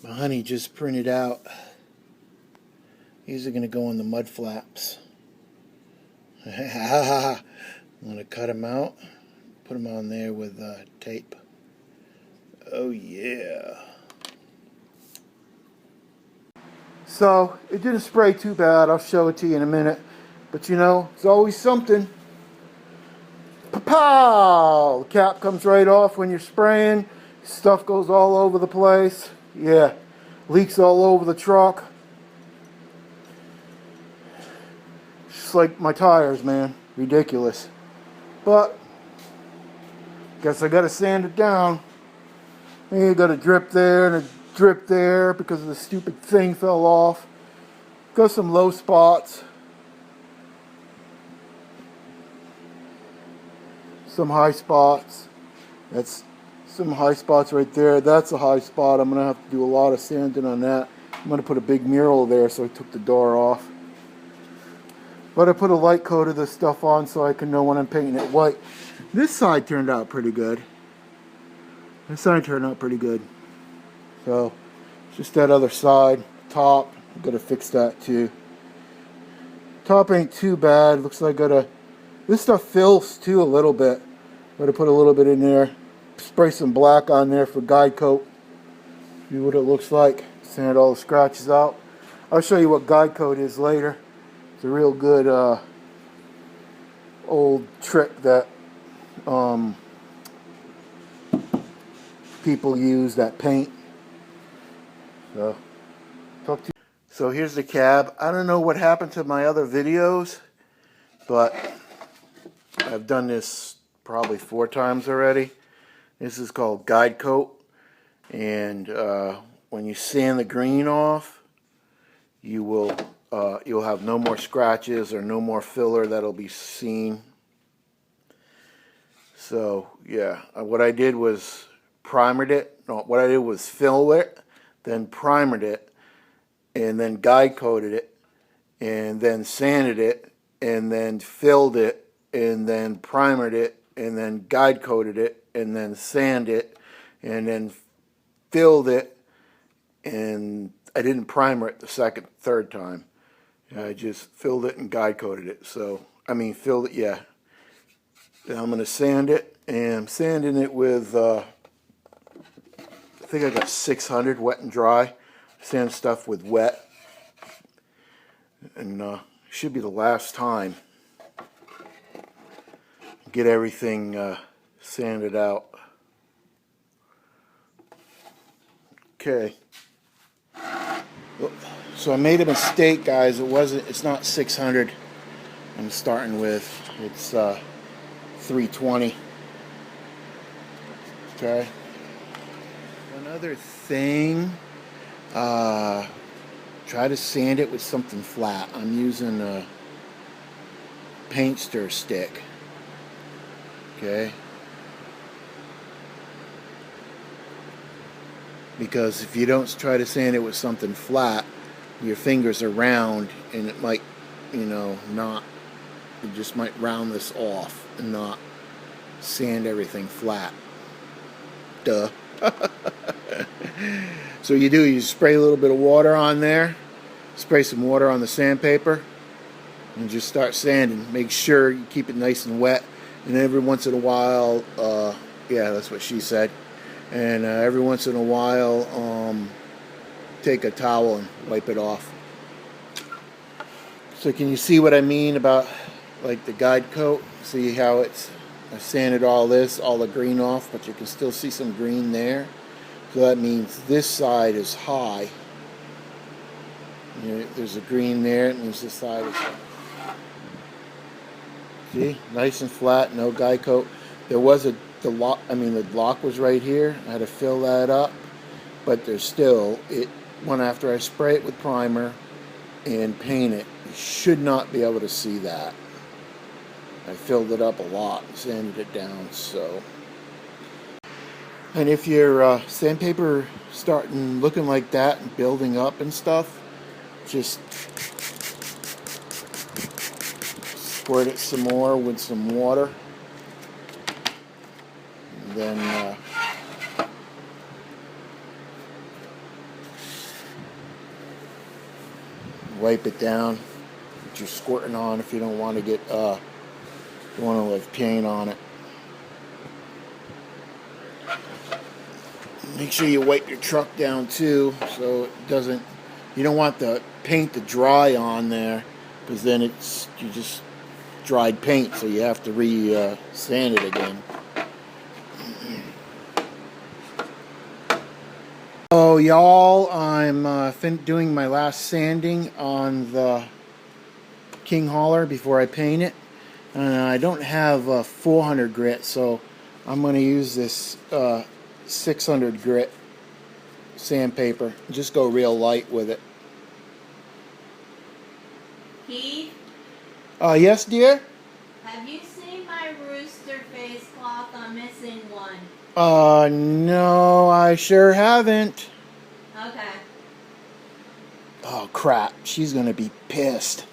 My honey just printed out. These are going to go in the mud flaps. I'm going to cut them out, put them on there with tape. Oh yeah. So it didn't spray too bad. I'll show it to you in a minute. But you know, it's always something. Pow! The cap comes right off when you're spraying. Stuff goes all over the place. Yeah, leaks all over the truck. Just like my tires, man. Ridiculous. But guess I gotta sand it down. You got a drip there and a drip there because the stupid thing fell off. Got some low spots. Some high spots. That's some high spots right there. That's a high spot. I'm gonna have to do a lot of sanding on that. I'm gonna put a big mural there, so I took the door off. But I put a light coat of this stuff on so I can know when I'm painting it white. This side turned out pretty good. This side turned out pretty good. So, just that other side, top, I've got to fix that too. Top ain't too bad. Looks like I gotta, this stuff fills too a little bit. Gotta put a little bit in there. Spray some black on there for guide coat. See what it looks like. Sand all the scratches out. I'll show you what guide coat is later. It's a real good old trick that people use that paint. So, talk to you. So here's the cab. I don't know what happened to my other videos, but I've done this probably 4 times already. This is called guide coat, and when you sand the green off, you will you'll have no more scratches or no more filler that'll be seen. So yeah, what I did was primered it. No, what I did was fill it, then primered it, and then guide coated it, and then sanded it, and then filled it, and then primered it, and then guide coated it, and then sanded it, and then filled it, and I didn't primer it the third time. I just filled it and guide coated it. So, I mean, filled it, yeah. Then I'm going to sand it, and I'm sanding it with, I think I got 600 wet and dry. Sand stuff with wet. And should be the last time. Get everything sanded out. Okay. So I made a mistake, guys. It's not 600 I'm starting with. It's 320. Okay. Another thing, try to sand it with something flat. I'm using a paint stir stick. Okay. Because if you don't try to sand it with something flat, your fingers are round and it might, you know, not, it just might round this off and not sand everything flat. Duh. So you spray a little bit of water on there, spray some water on the sandpaper, and just start sanding. Make sure you keep it nice and wet, and every once in a while, yeah, that's what she said. And every once in a while, take a towel and wipe it off. So can you see what I mean about like the guide coat? See how I sanded all the green off, but you can still see some green there. So that means this side is high. There's a green there, and this side is high. See, nice and flat, no guide coat. There was the lock was right here. I had to fill that up, but there's still after I spray it with primer and paint it, you should not be able to see that. I filled it up a lot and sanded it down. So, and if your sandpaper starting looking like that and building up and stuff, just squirt it some more with some water. And then wipe it down. Put your squirting on if you don't want to get like paint on it. Make sure you wipe your truck down too, so it doesn't. You don't want the paint to dry on there, because then you just dried paint, so you have to sand it again. Oh, y'all, I'm doing my last sanding on the King Hauler before I paint it, and I don't have 400 grit, so I'm going to use this 600 grit sandpaper. Just go real light with it. Keith? Yes, dear? Have you seen my rooster face cloth? I'm missing one. No, I sure haven't. Okay. Oh, crap. She's gonna be pissed.